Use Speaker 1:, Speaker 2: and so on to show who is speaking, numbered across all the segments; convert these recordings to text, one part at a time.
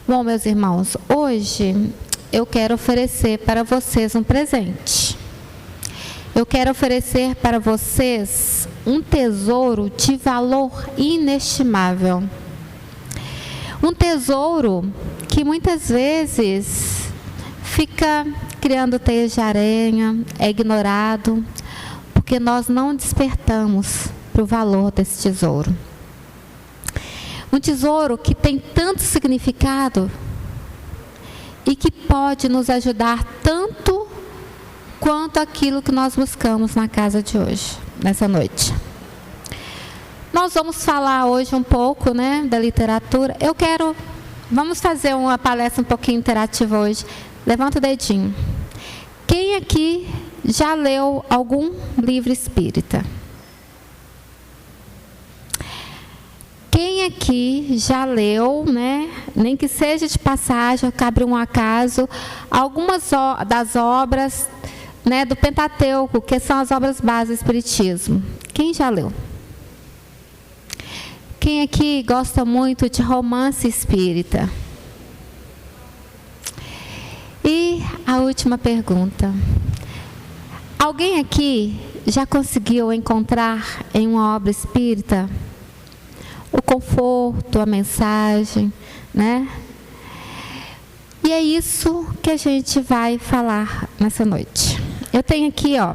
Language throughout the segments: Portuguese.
Speaker 1: Bom, meus irmãos, hoje eu quero oferecer para vocês um presente. Eu quero oferecer para vocês um tesouro de valor inestimável. Um tesouro que muitas vezes fica criando teias de aranha, é ignorado, porque nós não despertamos para o valor desse tesouro. Um tesouro que tem tanto significado e que pode nos ajudar tanto quanto aquilo que nós buscamos na casa de hoje, nessa noite. Nós vamos falar hoje um pouco, da literatura. Vamos fazer uma palestra um pouquinho interativa hoje. Levanta o dedinho. Quem aqui já leu algum livro espírita? Quem aqui já leu, nem que seja de passagem, cabe um acaso, algumas das obras, do Pentateuco, que são as obras básicas do Espiritismo? Quem já leu? Quem aqui gosta muito de romance espírita? E a última pergunta. Alguém aqui já conseguiu encontrar em uma obra espírita o conforto, a mensagem, E é isso que a gente vai falar nessa noite. Eu tenho aqui, eu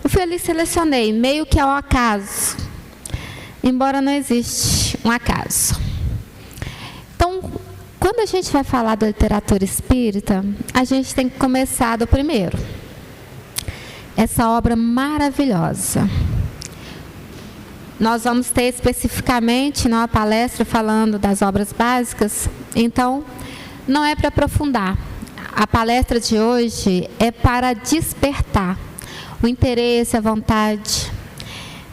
Speaker 1: fui ali e selecionei, meio que ao acaso, embora não existe um acaso. Então, quando a gente vai falar da literatura espírita, a gente tem que começar do primeiro. Essa obra maravilhosa. Nós vamos ter especificamente uma palestra falando das obras básicas, então não é para aprofundar. A palestra de hoje é para despertar o interesse, a vontade.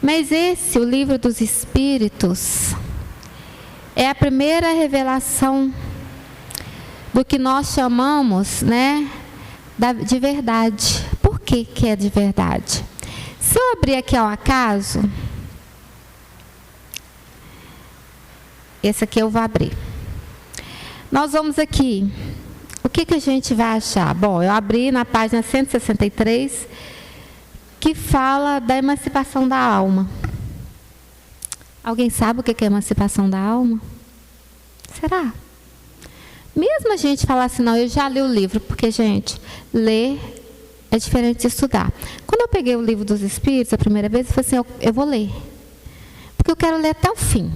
Speaker 1: Mas o Livro dos Espíritos, é a primeira revelação do que nós chamamos, de verdade. Por que é de verdade? Se eu abrir aqui ao acaso, esse aqui eu vou abrir. Nós vamos aqui. O que a gente vai achar? Bom, eu abri na página 163, que fala da emancipação da alma. Alguém sabe o que é emancipação da alma? Será? Mesmo a gente falar assim, não, eu já li o livro, porque, gente, ler é diferente de estudar. Quando eu peguei o Livro dos Espíritos a primeira vez, eu falei assim, eu vou ler. Porque eu quero ler até o fim.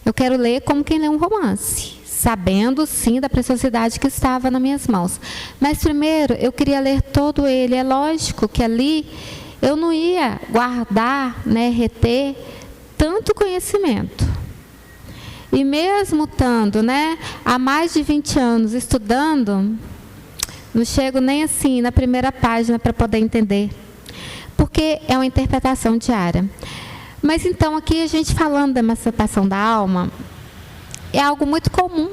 Speaker 1: Eu quero ler como quem lê um romance, sabendo, sim, da preciosidade que estava nas minhas mãos. Mas, primeiro, eu queria ler todo ele. É lógico que ali eu não ia guardar, reter tanto conhecimento. E mesmo estando, há mais de 20 anos estudando, não chego nem assim na primeira página para poder entender. Porque é uma interpretação diária. Mas então aqui a gente falando da emancipação da alma, é algo muito comum.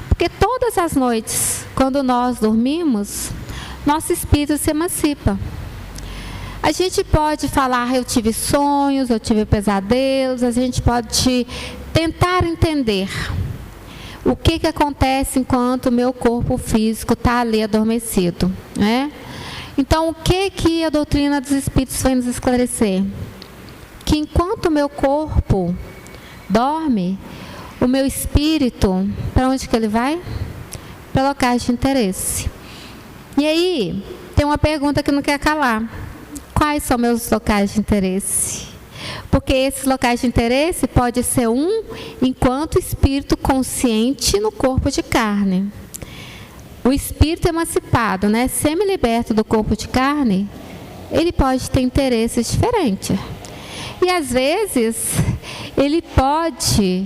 Speaker 1: Porque todas as noites, quando nós dormimos, nosso espírito se emancipa. A gente pode falar, eu tive sonhos, eu tive pesadelos, a gente pode tentar entender o que acontece enquanto o meu corpo físico está ali adormecido. Então, o que a doutrina dos espíritos vai nos esclarecer? Que enquanto o meu corpo dorme, o meu espírito, para onde que ele vai? Para locais de interesse. E aí, tem uma pergunta que não quer calar. Quais são meus locais de interesse? Porque esses locais de interesse pode ser enquanto espírito consciente no corpo de carne. O espírito emancipado, semi-liberto do corpo de carne, ele pode ter interesses diferentes. E às vezes, ele pode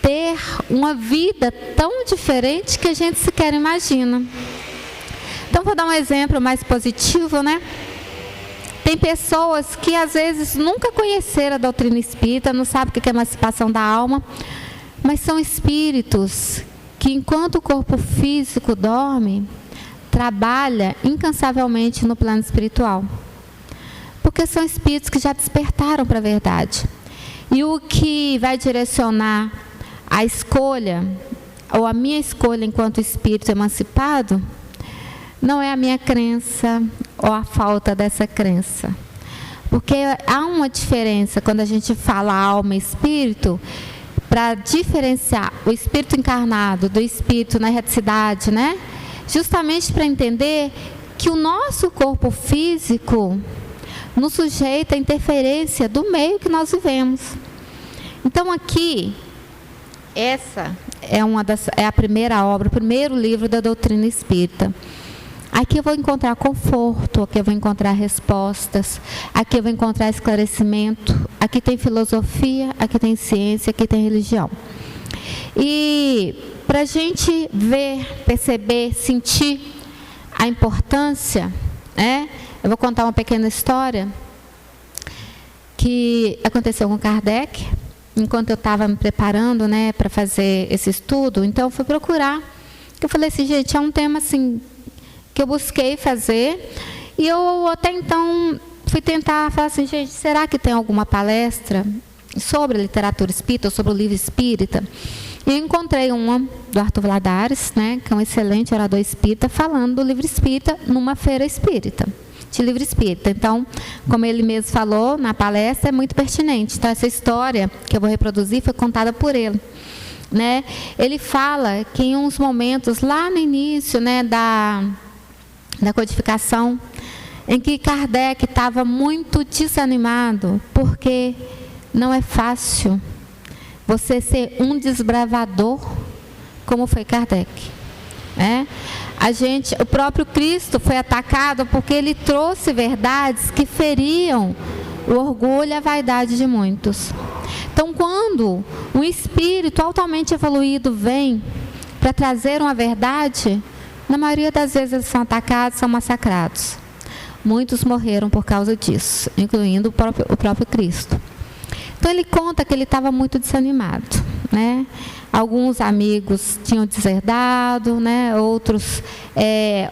Speaker 1: ter uma vida tão diferente que a gente sequer imagina. Então, vou dar um exemplo mais positivo, Tem pessoas que às vezes nunca conheceram a doutrina espírita, não sabem o que é emancipação da alma, mas são espíritos que enquanto o corpo físico dorme, trabalha incansavelmente no plano espiritual. Porque são espíritos que já despertaram para a verdade. E o que vai direcionar a escolha, ou a minha escolha enquanto espírito emancipado, não é a minha crença ou a falta dessa crença. Porque há uma diferença quando a gente fala alma e espírito, para diferenciar o espírito encarnado do espírito na erraticidade, né? Justamente para entender que o nosso corpo físico nos sujeita à interferência do meio que nós vivemos. Então aqui, essa é a primeira obra, o primeiro livro da doutrina espírita. Aqui eu vou encontrar conforto, aqui eu vou encontrar respostas, aqui eu vou encontrar esclarecimento, aqui tem filosofia, aqui tem ciência, aqui tem religião. E para a gente ver, perceber, sentir a importância, eu vou contar uma pequena história que aconteceu com Kardec, enquanto eu estava me preparando, para fazer esse estudo. Então eu fui procurar, eu falei assim, gente, é um tema assim que eu busquei fazer, e eu até então fui tentar falar assim, gente, será que tem alguma palestra sobre a literatura espírita, ou sobre o livro espírita? E eu encontrei uma do Arthur Vladares, que é um excelente orador espírita, falando do livro espírita numa feira espírita, de livro espírita. Então, como ele mesmo falou na palestra, é muito pertinente. Então, essa história que eu vou reproduzir foi contada por ele. Ele fala que em uns momentos, lá no início da codificação, em que Kardec estava muito desanimado, porque não é fácil você ser um desbravador como foi Kardec. O próprio Cristo foi atacado porque ele trouxe verdades que feriam o orgulho e a vaidade de muitos. Então, quando um espírito altamente evoluído vem para trazer uma verdade, na maioria das vezes eles são atacados, são massacrados. Muitos morreram por causa disso, incluindo o próprio Cristo. Então ele conta que ele estava muito desanimado, Alguns amigos tinham deserdado,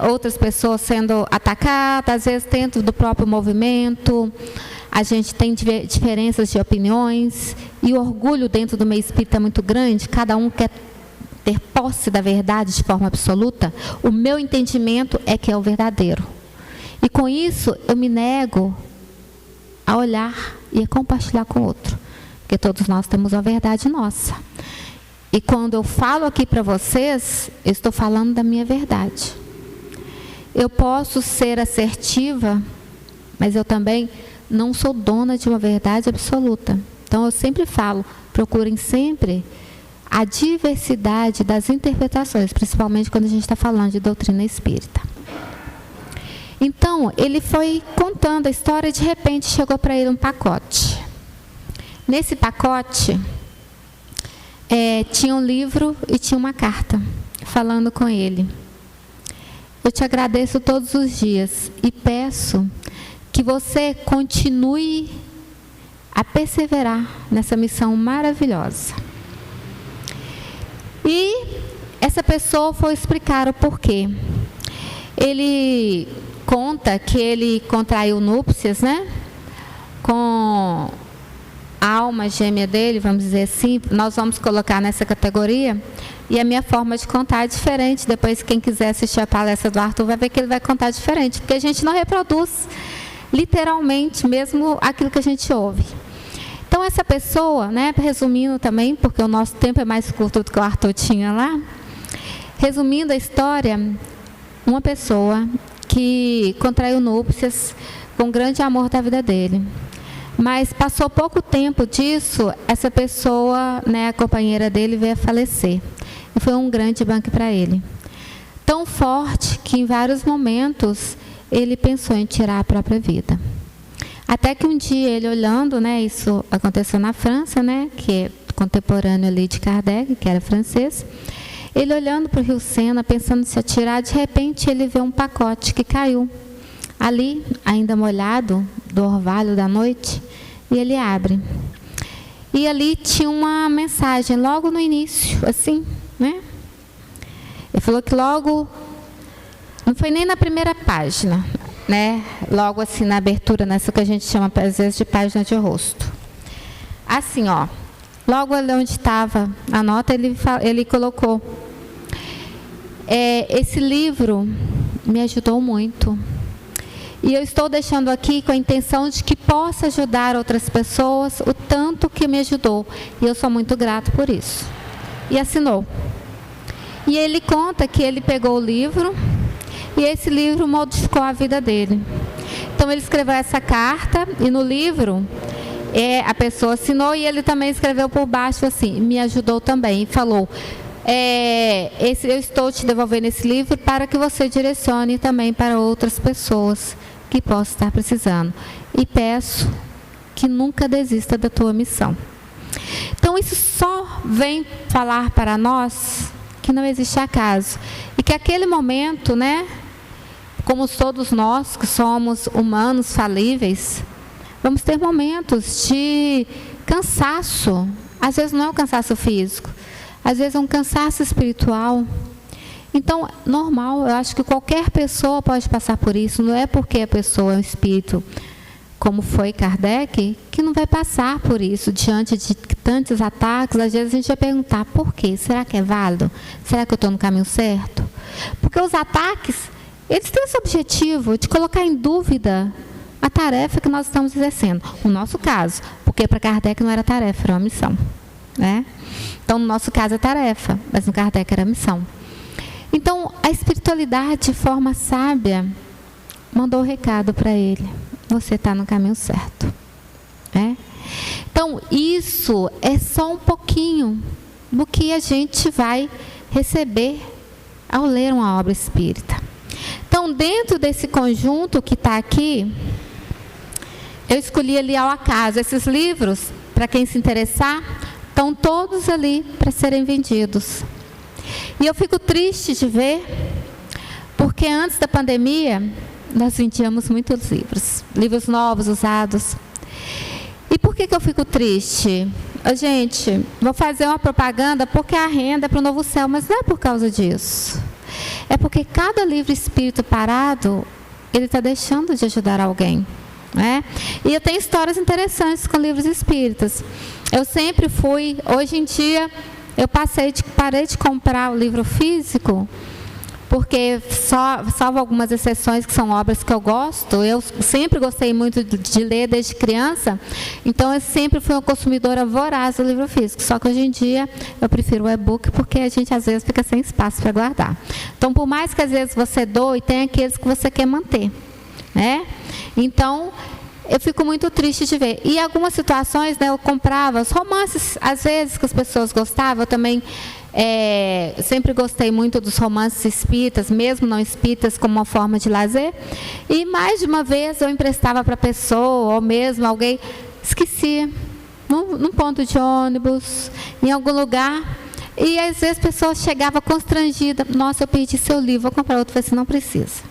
Speaker 1: outras pessoas sendo atacadas, às vezes dentro do próprio movimento. A gente tem diferenças de opiniões, e o orgulho dentro do meio espírita é muito grande, cada um quer ter posse da verdade de forma absoluta. O meu entendimento é que é o verdadeiro. E com isso eu me nego a olhar e a compartilhar com o outro. Porque todos nós temos uma verdade nossa. E quando eu falo aqui para vocês, eu estou falando da minha verdade. Eu posso ser assertiva, mas eu também não sou dona de uma verdade absoluta. Então eu sempre falo, procurem sempre a diversidade das interpretações, principalmente quando a gente está falando de doutrina espírita. Então, ele foi contando a história e de repente chegou para ele um pacote. Nesse pacote, tinha um livro e tinha uma carta falando com ele. Eu te agradeço todos os dias e peço que você continue a perseverar nessa missão maravilhosa. E essa pessoa foi explicar o porquê. Ele conta que ele contraiu núpcias, com a alma gêmea dele, vamos dizer assim. Nós vamos colocar nessa categoria. E a minha forma de contar é diferente. Depois, quem quiser assistir a palestra do Arthur vai ver que ele vai contar diferente, porque a gente não reproduz literalmente mesmo aquilo que a gente ouve. Então, essa pessoa, resumindo também, porque o nosso tempo é mais curto do que o Arthur tinha lá, resumindo a história, uma pessoa que contraiu núpcias com grande amor da vida dele. Mas passou pouco tempo disso, essa pessoa, a companheira dele, veio a falecer. E foi um grande banco para ele. Tão forte que em vários momentos ele pensou em tirar a própria vida. Até que um dia ele olhando, isso aconteceu na França, que é contemporâneo ali de Kardec, que era francês, ele olhando para o rio Sena, pensando em se atirar, de repente ele vê um pacote que caiu ali, ainda molhado, do orvalho da noite, e ele abre. E ali tinha uma mensagem, logo no início, assim, Ele falou que logo, não foi nem na primeira página, logo assim na abertura, nessa que a gente chama às vezes de página de rosto. Assim, logo ali onde estava a nota, ele colocou esse livro me ajudou muito. E eu estou deixando aqui com a intenção de que possa ajudar outras pessoas o tanto que me ajudou. E eu sou muito grato por isso. E assinou. E ele conta que ele pegou o livro e esse livro modificou a vida dele. Então ele escreveu essa carta e no livro a pessoa assinou e ele também escreveu por baixo assim, me ajudou também. E falou, eu estou te devolvendo esse livro para que você direcione também para outras pessoas que possam estar precisando. E peço que nunca desista da tua missão. Então isso só vem falar para nós que não existe acaso. E que aquele momento, né, como todos nós que somos humanos falíveis, vamos ter momentos de cansaço. Às vezes não é um cansaço físico, às vezes é um cansaço espiritual. Então, normal, eu acho que qualquer pessoa pode passar por isso. Não é porque a pessoa é um espírito, como foi Kardec, que não vai passar por isso. Diante de tantos ataques, às vezes a gente vai perguntar, por quê? Será que é válido? Será que eu estou no caminho certo? Porque os ataques, eles têm esse objetivo de colocar em dúvida a tarefa que nós estamos exercendo. O nosso caso, porque para Kardec não era tarefa, era uma missão. Né? Então, no nosso caso é tarefa, mas no Kardec era missão. Então, a espiritualidade, de forma sábia, mandou o recado para ele. Você está no caminho certo. Né? Então, isso é só um pouquinho do que a gente vai receber ao ler uma obra espírita. Então, dentro desse conjunto que está aqui, eu escolhi ali ao acaso. Esses livros, para quem se interessar, estão todos ali para serem vendidos. E eu fico triste de ver, porque antes da pandemia, nós vendíamos muitos livros. Livros novos, usados. E por que eu fico triste? Gente, vou fazer uma propaganda porque a renda é para o Novo Céu, mas não é por causa disso. É porque cada livro espírita parado, ele está deixando de ajudar alguém. Né? E eu tenho histórias interessantes com livros espíritas. Eu sempre fui, hoje em dia, eu parei de comprar o livro físico, porque salvo algumas exceções que são obras que eu gosto. Eu sempre gostei muito de ler desde criança, então eu sempre fui uma consumidora voraz do livro físico. Só que hoje em dia eu prefiro o e-book, porque a gente às vezes fica sem espaço para guardar. Então, por mais que às vezes você doe, tem aqueles que você quer manter. Né? Então, eu fico muito triste de ver. E em algumas situações, né, eu comprava os romances, às vezes, que as pessoas gostavam. Eu também sempre gostei muito dos romances espíritas, mesmo não espíritas, como uma forma de lazer. E mais de uma vez eu emprestava para a pessoa, ou mesmo alguém esquecia, num ponto de ônibus, em algum lugar. E às vezes a pessoa chegava constrangida. Nossa, eu perdi seu livro, vou comprar outro. Eu falei assim, não precisa.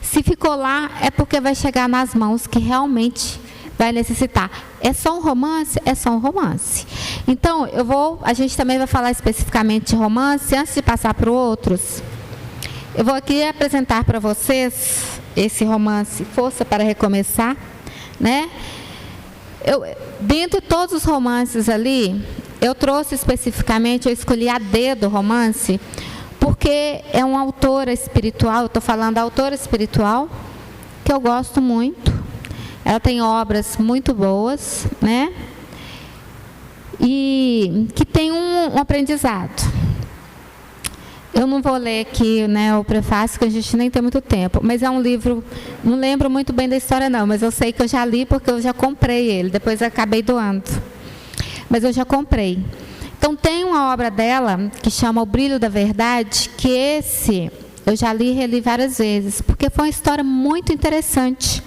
Speaker 1: Se ficou lá, é porque vai chegar nas mãos que realmente vai necessitar. É só um romance? É só um romance. Então, a gente também vai falar especificamente de romance. Antes de passar para outros, eu vou aqui apresentar para vocês esse romance, Força para Recomeçar. Né? Dentre todos os romances ali, eu trouxe especificamente, eu escolhi a dedo o romance, porque é uma autora espiritual, eu estou falando da autora espiritual, que eu gosto muito. Ela tem obras muito boas, né? E que tem um aprendizado. Eu não vou ler aqui, né, o prefácio, que a gente nem tem muito tempo, mas é um livro, não lembro muito bem da história não, mas eu sei que eu já li porque eu já comprei ele, depois eu acabei doando. Mas eu já comprei. Então, tem uma obra dela que chama O Brilho da Verdade, que esse eu já li e reli várias vezes, porque foi uma história muito interessante.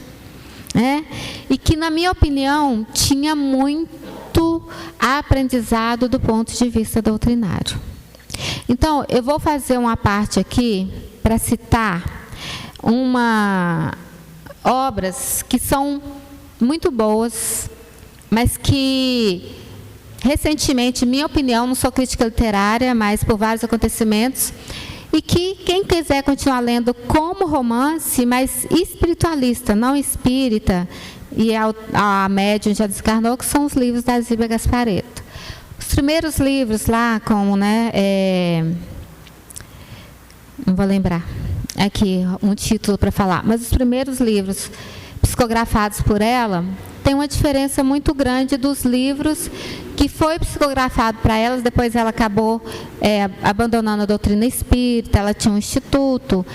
Speaker 1: Né? E que, na minha opinião, tinha muito aprendizado do ponto de vista doutrinário. Então, eu vou fazer uma parte aqui para citar obras que são muito boas, mas que recentemente, minha opinião, não sou crítica literária, mas por vários acontecimentos, e que quem quiser continuar lendo como romance, mas espiritualista, não espírita, e a médium já desencarnou, que são os livros da Zíbia Gasparetto. Os primeiros livros lá, como, né, não vou lembrar aqui um título para falar, mas os primeiros livros psicografados por ela tem uma diferença muito grande dos livros que foi psicografado para elas. Depois ela acabou abandonando a doutrina espírita, ela tinha um instituto.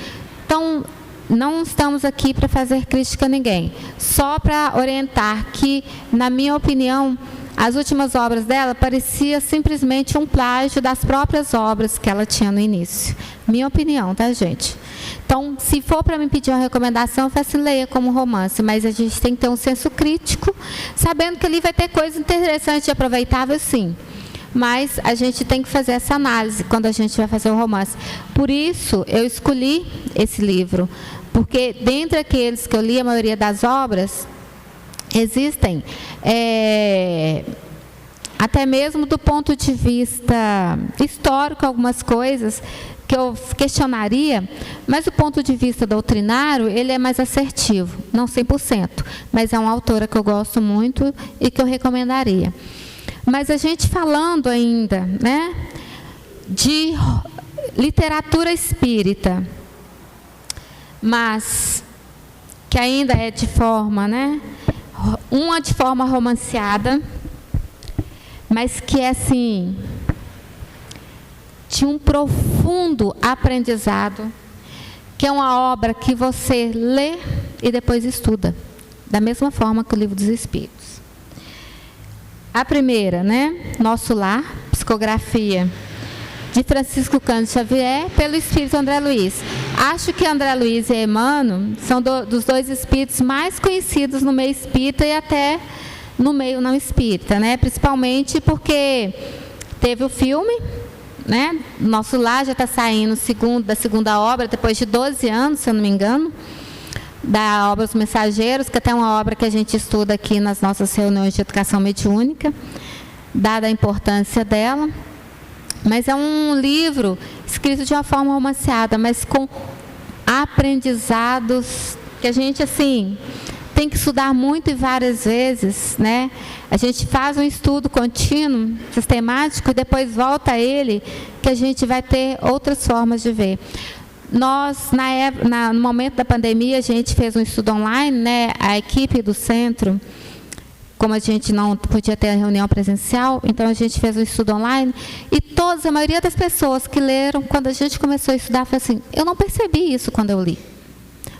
Speaker 1: Então, não estamos aqui para fazer crítica a ninguém, só para orientar que, na minha opinião, as últimas obras dela parecia simplesmente um plágio das próprias obras que ela tinha no início. Minha opinião, tá, gente? Então, se for para me pedir uma recomendação, eu faço leia como romance, mas a gente tem que ter um senso crítico, sabendo que ali vai ter coisa interessante e aproveitável, sim. Mas a gente tem que fazer essa análise quando a gente vai fazer um romance. Por isso, eu escolhi esse livro, porque dentre aqueles que eu li, a maioria das obras, existem, até mesmo do ponto de vista histórico, algumas coisas que eu questionaria, mas do ponto de vista doutrinário, ele é mais assertivo, não 100%, mas é uma autora que eu gosto muito e que eu recomendaria. Mas a gente falando ainda, né, de literatura espírita, mas que ainda é de forma, né, uma de forma romanceada, mas que é assim, de um profundo aprendizado, que é uma obra que você lê e depois estuda, da mesma forma que o Livro dos Espíritos. A primeira, né, Nosso Lar, psicografia de Francisco Cândido Xavier, pelo espírito André Luiz. Acho que André Luiz e Emmanuel são dos dois espíritos mais conhecidos no meio espírita e até no meio não espírita, né? Principalmente porque teve o filme, né? Nosso Lar já está saindo da segunda obra, depois de 12 anos, se eu não me engano, da obra Os Mensageiros, que até é uma obra que a gente estuda aqui nas nossas reuniões de educação mediúnica, dada a importância dela. Mas é um livro escrito de uma forma romanceada, mas com aprendizados que a gente, assim, tem que estudar muito e várias vezes, né? A gente faz um estudo contínuo, sistemático, e depois volta a ele, que a gente vai ter outras formas de ver. Nós, no momento da pandemia, a gente fez um estudo online, né? A equipe do centro, como a gente não podia ter a reunião presencial, então a gente fez um estudo online, e a maioria das pessoas que leram, quando a gente começou a estudar, falou assim, eu não percebi isso quando eu li,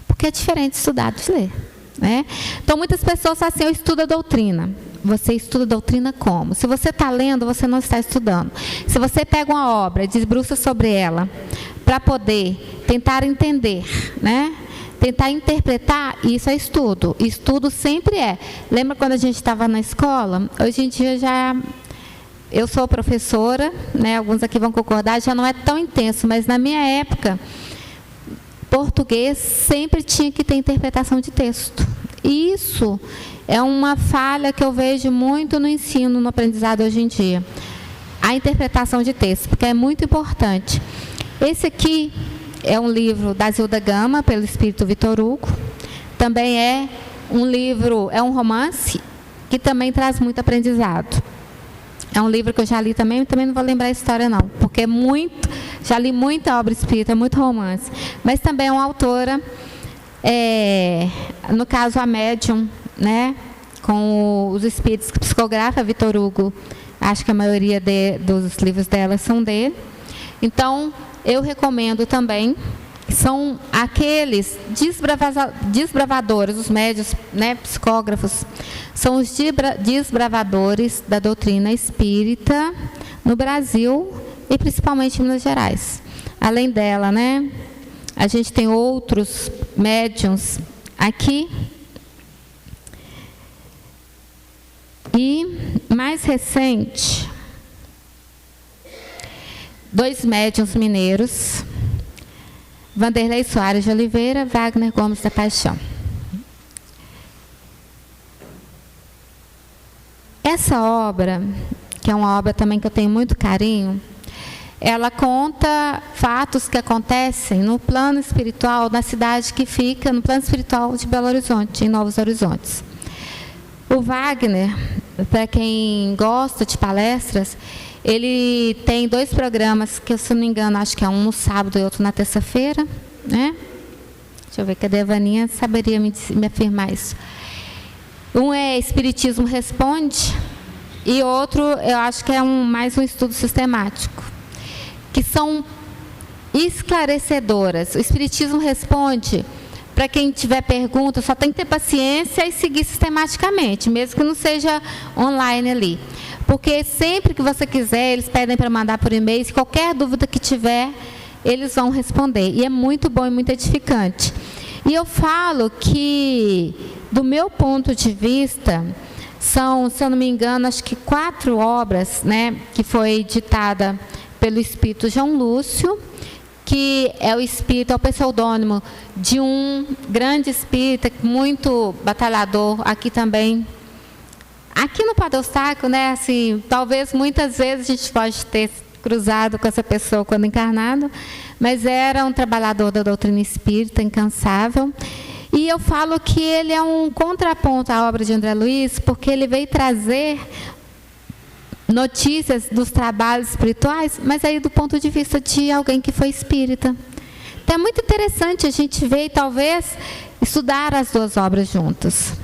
Speaker 1: porque é diferente estudar de ler, né? Então, muitas pessoas falam assim, eu estudo a doutrina. Você estuda a doutrina como? Se você está lendo, você não está estudando. Se você pega uma obra e debruça sobre ela, para poder tentar entender, né? Tentar interpretar, isso é estudo. Estudo sempre é. Lembra quando a gente estava na escola? Hoje em dia eu sou professora, né? Alguns aqui vão concordar, já não é tão intenso, mas na minha época, português sempre tinha que ter interpretação de texto. E isso é uma falha que eu vejo muito no ensino, no aprendizado hoje em dia. A interpretação de texto, porque é muito importante. Esse aqui é um livro da Zilda Gama, pelo espírito Vitor Hugo. Também é um livro, é um romance, que também traz muito aprendizado. É um livro que eu já li também não vou lembrar a história não, porque já li muita obra espírita, muito romance. Mas também é uma autora, no caso a médium, né, com os espíritos que psicografa, Vitor Hugo, acho que a maioria dos livros dela são dele. Então, eu recomendo também, são aqueles desbravadores, os médios, né, psicógrafos, são os desbravadores da doutrina espírita no Brasil e principalmente em Minas Gerais. Além dela, né, a gente tem outros médiuns aqui. E mais recente, 2 médiuns mineiros, Vanderlei Soares de Oliveira, Wagner Gomes da Paixão. Essa obra, que é uma obra também que eu tenho muito carinho, ela conta fatos que acontecem no plano espiritual da cidade que fica no plano espiritual de Belo Horizonte, em Novos Horizontes. O Wagner, para quem gosta de palestras, Ele tem 2 programas, que, se não me engano, acho que é um no sábado e outro na terça-feira, né? Deixa eu ver, cadê a Vaninha? Saberia me afirmar isso. Um é Espiritismo Responde, e outro, eu acho que é mais um estudo sistemático, que são esclarecedoras. O Espiritismo Responde, para quem tiver pergunta, só tem que ter paciência e seguir sistematicamente, mesmo que não seja online ali. Porque sempre que você quiser, eles pedem para mandar por e-mail, se qualquer dúvida que tiver, eles vão responder. E é muito bom e muito edificante. E eu falo que, do meu ponto de vista, são, se eu não me engano, acho que 4 obras, né, que foi ditada pelo Espírito João Lúcio, que é o pseudônimo de um grande espírita, muito batalhador, aqui também. Aqui no Padre Eustáquio, né, assim, talvez muitas vezes a gente pode ter cruzado com essa pessoa quando encarnado, mas era um trabalhador da doutrina espírita, incansável. E eu falo que ele é um contraponto à obra de André Luiz, porque ele veio trazer notícias dos trabalhos espirituais, mas aí do ponto de vista de alguém que foi espírita. Então é muito interessante a gente ver e talvez estudar as 2 obras juntas.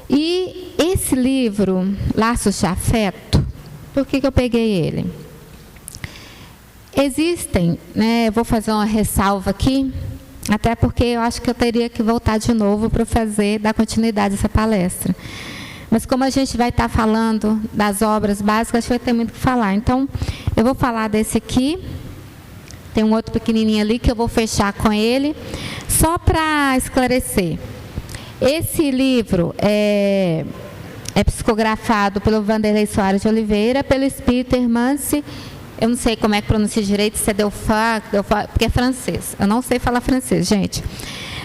Speaker 1: E esse livro, Laços de Afeto, por que eu peguei ele? Existem, né, vou fazer uma ressalva aqui, até porque eu acho que eu teria que voltar de novo para dar continuidade a essa palestra. Mas como a gente vai estar falando das obras básicas, acho que vai ter muito o que falar. Então, eu vou falar desse aqui. Tem um outro pequenininho ali que eu vou fechar com ele. Só para esclarecer. Esse livro é psicografado pelo Vanderlei Soares de Oliveira, pelo espírito Hermance, eu não sei como é que pronuncia direito, se é Delphin, porque é francês. Eu não sei falar francês, gente.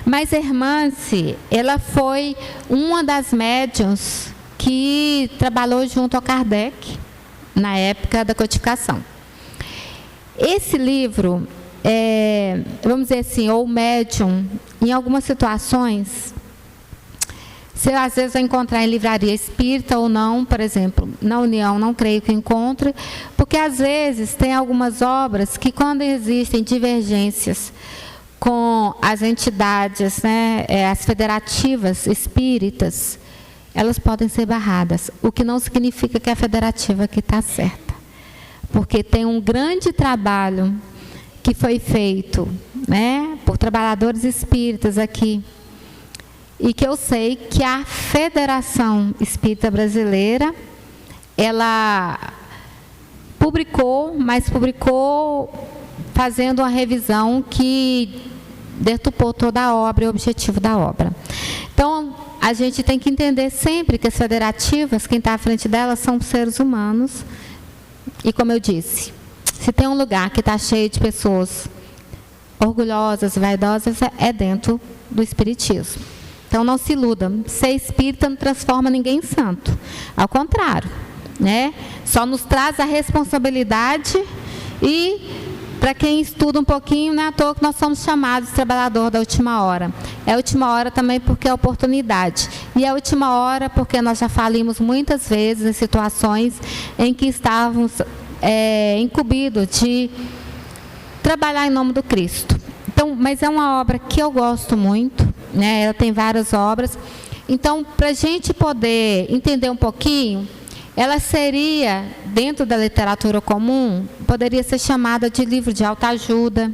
Speaker 1: Mas Hermance, ela foi uma das médiuns que trabalhou junto ao Kardec, na época da codificação. Esse livro, vamos dizer assim, ou médium, em algumas situações, você às vezes vai encontrar em livraria espírita ou não, por exemplo, na União não creio que encontre, porque às vezes tem algumas obras que, quando existem divergências com as entidades, né, as federativas espíritas, elas podem ser barradas, o que não significa que a federativa que está certa, porque tem um grande trabalho que foi feito, né, por trabalhadores espíritas aqui, e que eu sei que a Federação Espírita Brasileira, ela publicou, mas publicou fazendo uma revisão que deturpou toda a obra e o objetivo da obra. Então, a gente tem que entender sempre que as federativas, quem está à frente delas, são seres humanos. E como eu disse, se tem um lugar que está cheio de pessoas orgulhosas, vaidosas, é dentro do espiritismo. Então, não se iluda, ser espírita não transforma ninguém em santo. Ao contrário, né? Só nos traz a responsabilidade e, para quem estuda um pouquinho, não é à toa que nós somos chamados de trabalhador da última hora. É a última hora também porque é oportunidade. E é a última hora porque nós já falimos muitas vezes em situações em que estávamos incumbidos de trabalhar em nome do Cristo. Então, mas é uma obra que eu gosto muito, né? Ela tem várias obras. Então, para a gente poder entender um pouquinho, ela seria, dentro da literatura comum, poderia ser chamada de livro de autoajuda.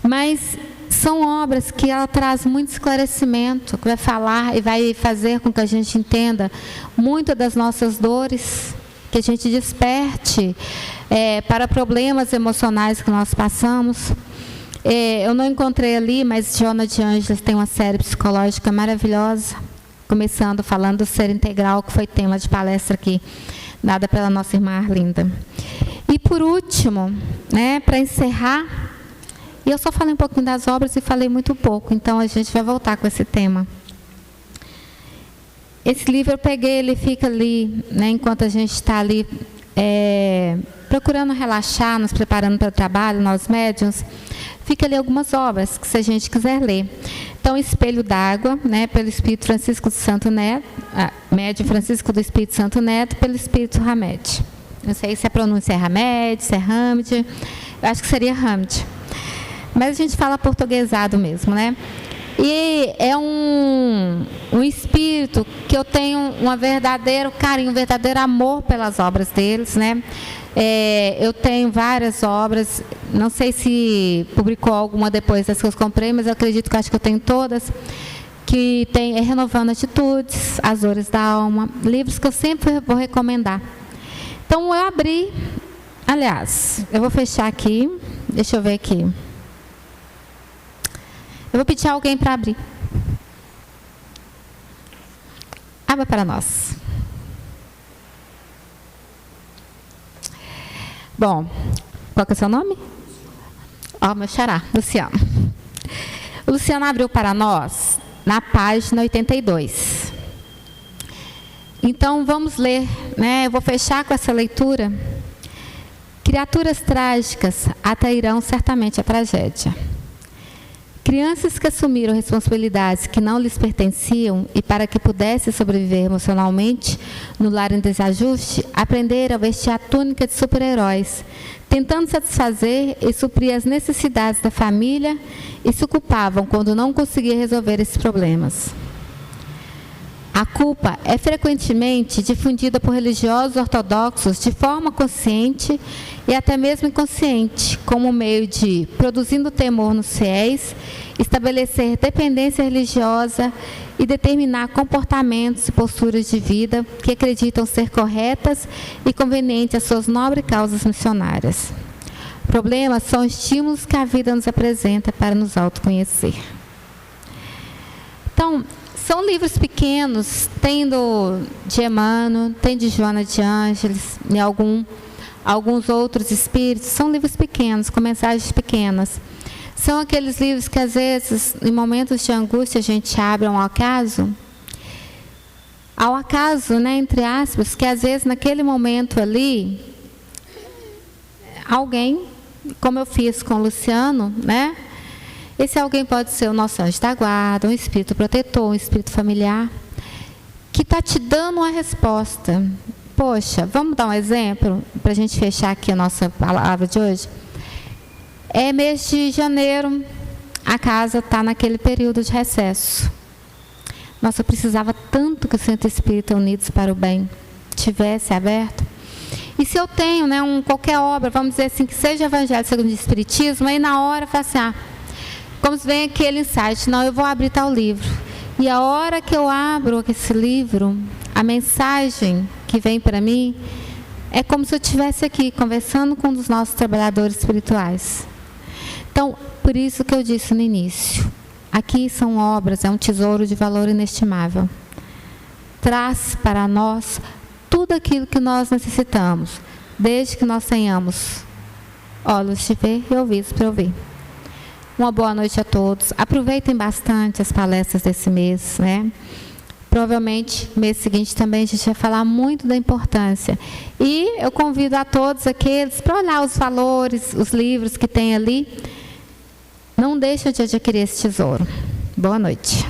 Speaker 1: Mas são obras que ela traz muito esclarecimento, que vai falar e vai fazer com que a gente entenda muitas das nossas dores, que a gente desperte para problemas emocionais que nós passamos. Eu não encontrei ali, mas Joana de Ângeles tem uma série psicológica maravilhosa, começando falando do ser integral, que foi tema de palestra aqui, dada pela nossa irmã Arlinda. E por último, né, para encerrar, e eu só falei um pouquinho das obras e falei muito pouco, então a gente vai voltar com esse tema. Esse livro eu peguei, ele fica ali, né, enquanto a gente está ali procurando relaxar, nos preparando para o trabalho, nós médiuns, fica ali algumas obras, que se a gente quiser ler. Então, Espelho d'Água, né, pelo Espírito Francisco do Santo Neto, Médio Francisco do Espírito Santo Neto, pelo Espírito Hamed. Não sei se a pronúncia é Hamed, se é Hamid, eu acho que seria Hamid. Mas a gente fala portuguesado mesmo, né? E é um espírito que eu tenho um verdadeiro carinho, um verdadeiro amor pelas obras deles, né? Eu tenho várias obras, não sei se publicou alguma depois das que eu comprei, mas eu acredito que acho que eu tenho todas, que tem Renovando Atitudes, As Dores da Alma, livros que eu sempre vou recomendar. Então eu abri, aliás, eu vou fechar aqui, deixa eu ver aqui. Eu vou pedir a alguém para abrir. Abra para nós. Bom, qual que é o seu nome? Meu xará, Luciano. O Luciano abriu para nós na página 82. Então, vamos ler, né? Eu vou fechar com essa leitura. Criaturas trágicas atrairão certamente a tragédia. Crianças que assumiram responsabilidades que não lhes pertenciam e para que pudessem sobreviver emocionalmente no lar em desajuste, aprenderam a vestir a túnica de super-heróis, tentando satisfazer e suprir as necessidades da família e se culpavam quando não conseguiam resolver esses problemas. A culpa é frequentemente difundida por religiosos ortodoxos de forma consciente e até mesmo inconsciente, como meio de, produzindo temor nos fiéis, estabelecer dependência religiosa e determinar comportamentos e posturas de vida que acreditam ser corretas e convenientes às suas nobres causas missionárias. Problemas são estímulos que a vida nos apresenta para nos autoconhecer. Então, são livros pequenos, tem de Emmanuel, tem de Joana de Ângeles, e alguns outros espíritos, são livros pequenos, com mensagens pequenas. São aqueles livros que, às vezes, em momentos de angústia, a gente abre ao acaso, né, entre aspas, que às vezes, naquele momento ali, alguém, como eu fiz com o Luciano, né? Esse alguém pode ser o nosso anjo da guarda, um espírito protetor, um espírito familiar, que está te dando uma resposta. Poxa, vamos dar um exemplo, para a gente fechar aqui a nossa palavra de hoje? É mês de janeiro, a casa está naquele período de recesso. Nossa, eu precisava tanto que o Centro Espírita Unidos para o Bem tivesse aberto. E se eu tenho, né, qualquer obra, vamos dizer assim, que seja Evangelho segundo o Espiritismo, aí na hora eu falo assim, como se vem aquele insight, não, eu vou abrir tal livro. E a hora que eu abro esse livro, a mensagem que vem para mim é como se eu estivesse aqui conversando com um dos nossos trabalhadores espirituais. Então, por isso que eu disse no início, aqui são obras, é um tesouro de valor inestimável. Traz para nós tudo aquilo que nós necessitamos, desde que nós tenhamos olhos de ver e ouvidos para ouvir. Uma boa noite a todos. Aproveitem bastante as palestras desse mês, né? Provavelmente, mês seguinte também a gente vai falar muito da importância. E eu convido a todos aqueles para olhar os valores, os livros que tem ali. Não deixem de adquirir esse tesouro. Boa noite.